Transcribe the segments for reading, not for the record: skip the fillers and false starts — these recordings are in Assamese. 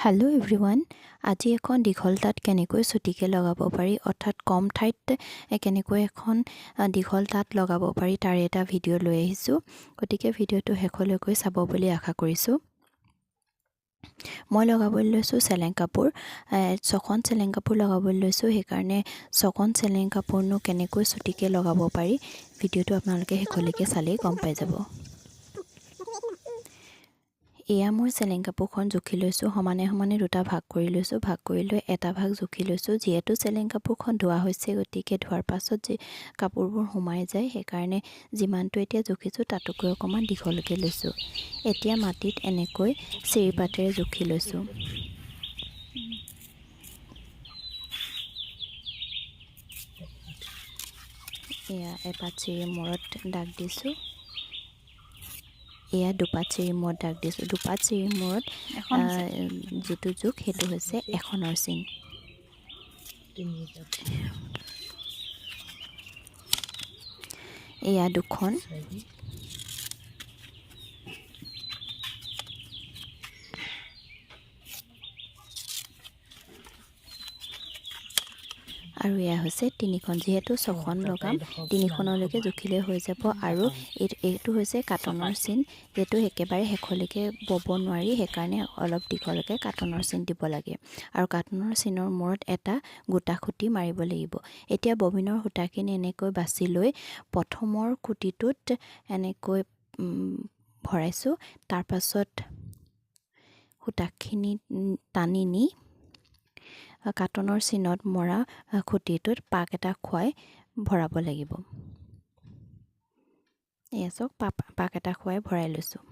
Hello' everyone. আজি এখন দীঘল তাঁত কেনেকৈ চুটিকৈ লগাব পাৰি, অৰ্থাৎ কম ঠাইত কেনেকৈ এখন দীঘল তাঁত লগাব পাৰি তাৰে এটা ভিডিঅ' লৈ আহিছোঁ। গতিকে ভিডিঅ'টো শেষলৈকৈ চাব বুলি আশা কৰিছোঁ। মই লগাবলৈ লৈছোঁ চেলেং কাপোৰ, 6খন চেলেং কাপোৰ লগাবলৈ লৈছোঁ। সেইকাৰণে 6খন চেলেং কাপোৰনো কেনেকৈ চুটিকৈ লগাব পাৰি ভিডিঅ'টো আপোনালোকে শেষলৈকে চালেই গম পাই যাব। এয়া মই চেলেং কাপোৰখন জুখি লৈছোঁ, সমানে সমানে দুটা ভাগ কৰি লৈছোঁ। ভাগ কৰি লৈ এটা ভাগ জুখি লৈছোঁ। যিহেতু চেলেং কাপোৰখন ধোৱা হৈছে, গতিকে ধোৱাৰ পাছত যে কাপোৰবোৰ সোমাই যায়, সেইকাৰণে যিমানটো এতিয়া জুখিছোঁ তাতোকৈ অকণমান দীঘলকৈ লৈছোঁ। এতিয়া মাটিত এনেকৈ চিৰিপাতেৰে জুখি লৈছোঁ। এয়া এপাত চিৰি মূৰত দাগ দিছোঁ। এয়া দুপাত চিৰি মূৰত দাগ দিছোঁ। দুপাত চিৰি মূৰত যিটো জোখ সেইটো হৈছে 1খনৰ চিন। এয়া 2খন, আৰু এয়া হৈছে 3খন। যিহেতু 6খন লগাম, 3খনলৈকে জুখিলে হৈ যাব। আৰু এইটো হৈছে কাটনৰ চিন, যিহেতু একেবাৰে শেষলৈকে বব নোৱাৰি, সেইকাৰণে অলপ দীঘলকৈ কাটনৰ চিন দিব লাগে। আৰু কাটনৰ চিনৰ মূৰত এটা গোটা খুঁটি মাৰিব লাগিব। এতিয়া ববিনৰ সূতাখিনি এনেকৈ বাছি লৈ প্ৰথমৰ খুঁটিটোত এনেকৈ ভৰাইছোঁ। তাৰপাছত সূতাখিনি টানি নি কাটনৰ চিনত মৰা খুঁটিটোত পাক এটা খুৱাই ভৰাব লাগিব। এয়া চাওক, পাক এটা খুৱাই ভৰাই লৈছোঁ।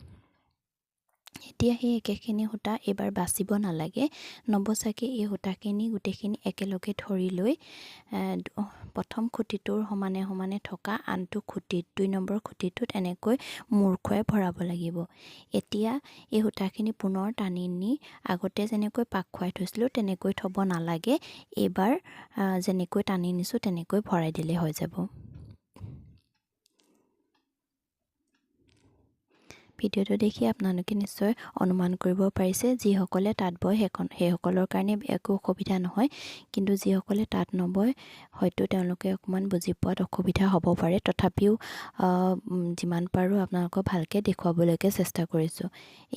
এতিয়া সেই একেখিনি সূতা এইবাৰ বাচিব নালাগে, নবচাকৈ এই সূতাখিনি গোটেইখিনি একেলগে ধৰি লৈ প্ৰথম খুঁটিটোৰ সমানে সমানে থকা আনটো খুঁটিত 2 নম্বৰ খুঁটিটোত এনেকৈ মূৰ খুৱাই ভৰাব লাগিব। এতিয়া এই সূতাখিনি পুনৰ টানি নি আগতে যেনেকৈ পাক খুৱাই থৈছিলোঁ তেনেকৈ থ'ব নালাগে। এইবাৰ যেনেকৈ টানি নিছোঁ তেনেকৈ ভৰাই দিলে হৈ যাব। ভিডিঅ'টো দেখি আপোনালোকে নিশ্চয় অনুমান কৰিব পাৰিছে, যিসকলে তাঁত বয় সেইসকলৰ কাৰণে একো অসুবিধা নহয়। কিন্তু যিসকলে তাঁত নবয় হয়তো তেওঁলোকে অকণমান বুজি পোৱাত অসুবিধা হ'ব পাৰে। তথাপিও যিমান পাৰোঁ আপোনালোকক ভালকৈ দেখুৱাবলৈকে চেষ্টা কৰিছোঁ।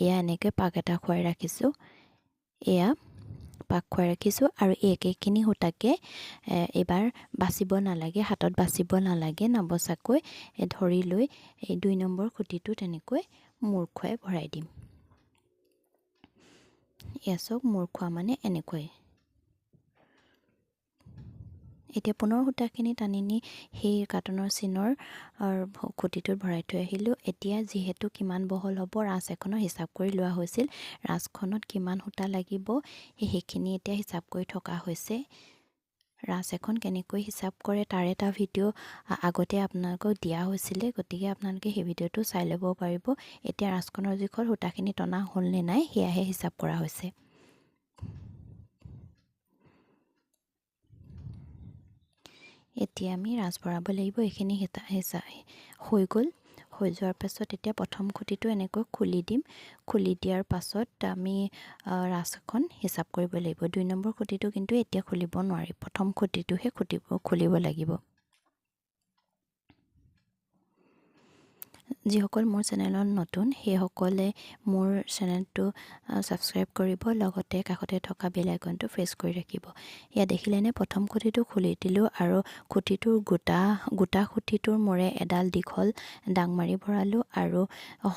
এয়া এনেকৈ পাক এটা খুৱাই ৰাখিছোঁ। এয়া পাক খুৱাই ৰাখিছোঁ। আৰু এই একেখিনি সূতাকে এইবাৰ বাচিব নালাগে, হাতত বাচিব নালাগে, নবচাকৈ ধৰি লৈ এই 2 নম্বৰ খুঁটিটো তেনেকৈ মূৰ খুৱাই ভৰাই দিম। এয়া চাওক, মূৰ খোৱা মানে এনেকৈ। এতিয়া পুনৰ সূতাখিনি টানি নি সেই কাটনৰ চিনৰ খুঁটিটোত ভৰাই থৈ আহিলোঁ। এতিয়া যিহেতু কিমান বহল হ'ব ৰাঁচ এখনৰ হিচাপ কৰি লোৱা হৈছিল, ৰাঁচখনত কিমান সূতা লাগিব সেইখিনি এতিয়া হিচাপ কৰি থকা হৈছে। ৰাঁচ এখন কেনেকৈ হিচাপ কৰে তাৰ এটা ভিডিঅ' আগতে আপোনালোকক দিয়া হৈছিলে, গতিকে আপোনালোকে সেই ভিডিঅ'টো চাই ল'ব পাৰিব। এতিয়া ৰাঁচখনৰ জোখত সূতাখিনি টনা হ'ল নে নাই সেয়াহে হিচাপ কৰা হৈছে। এতিয়া আমি ৰাঁচ ভৰাব লাগিব। এইখিনি হৈ গ'ল। হৈ যোৱাৰ পাছত এতিয়া প্ৰথম খুঁটিটো এনেকৈ খুলি দিম। খুলি দিয়াৰ পাছত আমি ৰাঁচ এখন হিচাপ কৰিব লাগিব। 2 নম্বৰ খুঁটিটো কিন্তু এতিয়া খুলিব নোৱাৰি, প্ৰথম খুঁটিটোহে খুলিব লাগিব। যিসকল মোৰ চেনেলত নতুন সেইসকলে মোৰ চেনেলটো ছাবস্ক্ৰাইব কৰিব, লগতে কাষতে থকা বেল আইকনটো প্ৰেছ কৰি ৰাখিব। ইয়াত দেখিলেনে প্ৰথম খুঁটিটো খুলি দিলোঁ আৰু খুঁটিটোৰ গোটা খুঁটিটোৰ মূৰে এডাল দীঘল ডাং মাৰি ভৰালোঁ আৰু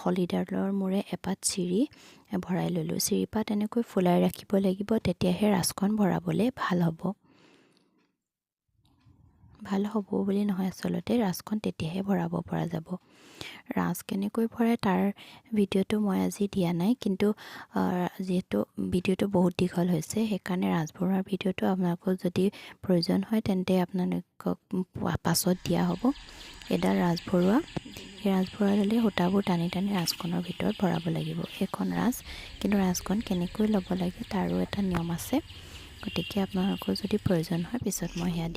হলিডালৰ মূৰে এপাত চিৰি ভৰাই ল'লোঁ। চিৰিপাত এনেকৈ ফুলাই ৰাখিব লাগিব, তেতিয়াহে ৰাঁচখন ভৰাবলৈ ভাল হ'ব বুলি নহয়, আচলতে ৰাঁচখন তেতিয়াহে ভৰাব পৰা যাব। ৰাঁচ কেনেকৈ ভৰাই তাৰ ভিডিঅ'টো মই আজি দিয়া নাই, কিন্তু যিহেতু ভিডিঅ'টো বহুত দীঘল হৈছে সেইকাৰণে ৰাঁচ ভৰোৱাৰ ভিডিঅ'টো আপোনালোকক যদি প্ৰয়োজন হয় তেন্তে আপোনালোকক পাছত দিয়া হ'ব। এডাল ৰাঁচ ভৰোৱা, সেই ৰাঁচ ভৰোৱাডালে সূতাবোৰ টানি টানি ৰাঁচখনৰ ভিতৰত ভৰাব লাগিব। এইখন ৰাঁচ, কিন্তু ৰাঁচখন কেনেকৈ ল'ব লাগে তাৰো এটা নিয়ম আছে, গতিকে আপোনালোকৰ যদি প্ৰয়োজন হয় পিছত মই সেয়া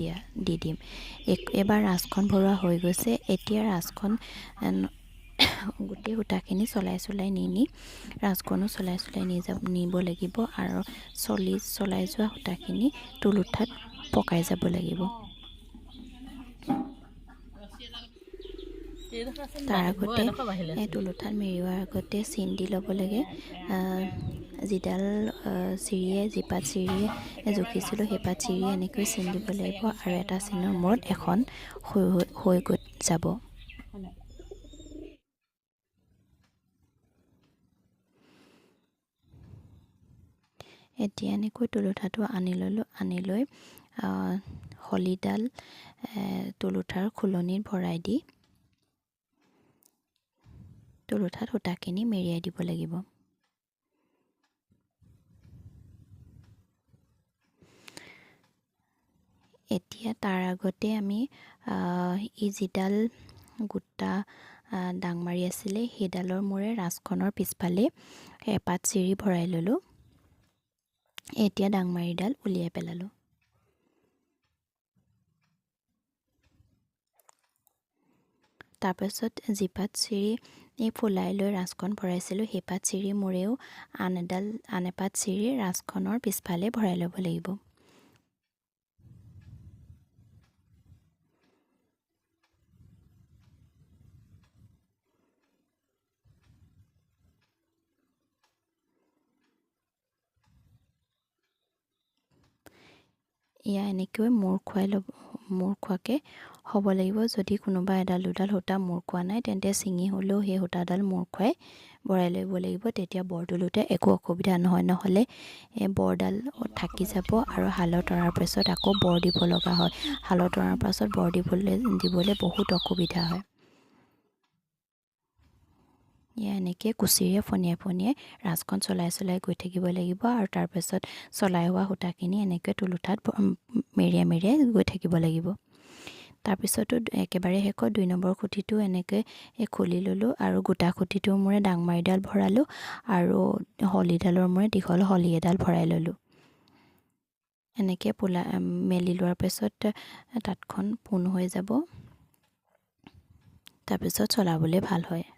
দি দিম। এবাৰ ৰাঁচখন ভৰোৱা হৈ গৈছে। এতিয়া ৰাঁচখন গোটেই সূতাখিনি চলাই নি ৰাজখনো চলাই নিব লাগিব আৰু চলাই যোৱা সূতাখিনি তুলুঠাত পকাই যাব লাগিব। তাৰ আগতে তুলুঠাত মেৰিওৱাৰ আগতে চিন দি ল'ব লাগে। যিডাল যিপাত চিৰিয়ে জুখিছিলোঁ সেইপাত চিৰিয়ে এনেকৈ চিন দিব লাগিব আৰু এটা চিনৰ মূৰত এখন হৈ যাব। এতিয়া এনেকৈ তুলুঠাটো আনি ল'লোঁ। আনি লৈ হলিডাল তুলুঠাৰ খুলনিত ভৰাই দি তুলুঠাত সূতাখিনি মেৰিয়াই দিব লাগিব। এতিয়া তাৰ আগতে আমি যিডাল গোটা ডাং মাৰি আছিলে সেইডালৰ মূৰে ৰাজখনৰ পিছফালে এপাত চিৰি ভৰাই ল'লোঁ। এতিয়া ডাংমাৰিডাল উলিয়াই পেলালোঁ। তাৰপাছত যিপাত চিৰি ফুলাই লৈ ৰাজখন ভৰাইছিলোঁ সেইপাত চিৰি মূৰেও আন এপাত চিৰি ৰাজখনৰ পিছফালে ভৰাই ল'ব লাগিব। এনেকৈ মূৰ খোৱাকৈ হ'ব লাগিব। যদি কোনোবা এডাল দুডাল সূতা মূৰ খোৱা নাই তেন্তে ছিঙি হ'লেও সেই সূতাডাল মূৰ খুৱাই ভৰাই ল'ব লাগিব। তেতিয়া বৰ তোলোতে একো অসুবিধা নহয়, নহ'লে বৰডাল থাকি যাব আৰু শালত তৰাৰ পাছত আকৌ বৰ দিব লগা হয়। শালত তৰাৰ পাছত বৰ দিবলৈ বহুত অসুবিধা হয়। এনেকৈ কুচিৰে ফনিয়াই ৰাজখন চলাই গৈ থাকিব লাগিব আৰু তাৰপাছত চলাই হোৱা সূতাখিনি এনেকৈ তুলুঠাত মেৰিয়াই গৈ থাকিব লাগিব। তাৰপিছতো একেবাৰে শেষত 2 নম্বৰ খুঁটিটো এনেকৈ খুলি ল'লোঁ আৰু গোটা খুঁটিটোৰ মূৰে ডাংমাৰিডাল ভৰালোঁ আৰু হলিডালৰ মূৰে দীঘল হলি এডাল ভৰাই ল'লোঁ। এনেকৈ মেলি লোৱাৰ পাছত তাঁতখন পোন হৈ যাব। তাৰপিছত চলাবলৈ ভাল হয়।